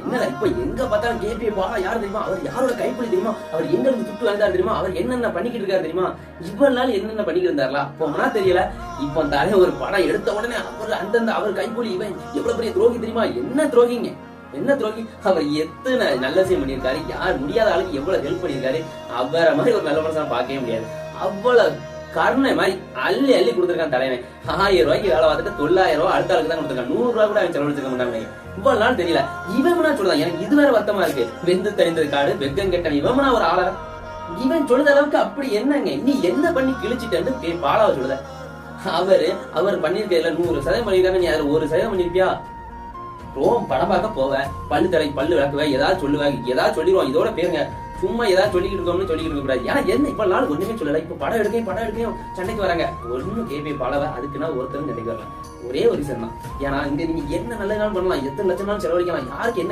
என்னடா இப்ப எங்க பார்த்தாலும் கேபி பாலா யாரு தெரியுமா, அவர் யாரோட கைப்பிடி தெரியுமா, அவர் எங்க இருந்து துட்டு வந்தாரு தெரியுமா, அவர் என்னென்ன பண்ணிக்கிட்டு இருக்காரு தெரியுமா, இவ்வளவு நாள் என்னென்ன பண்ணிக்கிட்டு இருந்தாரா போனா தெரியல. இப்ப தானே ஒரு படம் எடுத்த உடனே அவர் அந்தந்த அவர் கைப்பிடி இவன் எவ்வளவு பெரிய துரோகி தெரியுமா, என்ன துரோகிங்க என்ன துரோகி, அவர் எத்தனை நல்ல விஷயம் பண்ணியிருக்காரு, யார் முடியாத ஆளுக்கு எவ்வளவு ஹெல்ப் பண்ணியிருக்காரு. அவரை மாதிரி ஒரு நல்ல மனுஷனை பார்க்கவே முடியாது. அவ்வளவு கருணை மாதிரி அள்ளி அள்ளி கொடுத்துருக்கான் தலைவன். 1000 ரூபாய்க்கு வேலை பார்த்துட்டு 900 ரூபாய் அடுத்த ஆளுக்கு தான் கொடுத்துருக்கான். 100 ரூபாய் கூட அவன் செலவழிச்சிருக்க மாட்டாங்க. இவ்வளவு நாள் தெரியல. இவனா சொல்லுதான் எனக்கு இது வேற வருத்தமா இருக்கு. வெந்து தெரிந்தது காடு வெக்கம் கெட்டன் இவனா ஒரு ஆளா, இவன் சொல்லுத அளவுக்கு அப்படி என்னங்க நீ என்ன பண்ணி கிழிச்சிட்டு பாலாவை சொல்லுத. அவர் பண்ணிருக்க 100% பண்ணிருக்காங்க, நீ அதுல 1% பண்ணிருப்பியா? படம் பார்க்க போவேன், பல்லு தலை பல்லு விளக்குவேன், ஏதாவது சொல்லுவேன், ஏதாவது சொல்லிடுவோம், இதோட பேருங்க சும்மா ஏதாவது சொல்லிக்கிட்டு இருக்கோம்னு சொல்லிக்கிட்டு இருக்க கூடாது. ஏன்னா என்ன இவ்வளவு நாள் ஒண்ணுமே சொல்லல, இப்ப படம் எடுக்கையும் சண்டைக்கு வராங்க. ஒன்னும் கேபி பாலவ அதுக்குன்னா ஒருத்தரும் சண்டைக்கு வரலாம். ஒரே ஒரு ரீசன் தான். ஏன்னா இங்க நீங்க என்ன நல்ல நாள் பண்ணலாம், எத்தனை லட்சம் நாள் செலவழிக்கலாம், யாருக்கு என்ன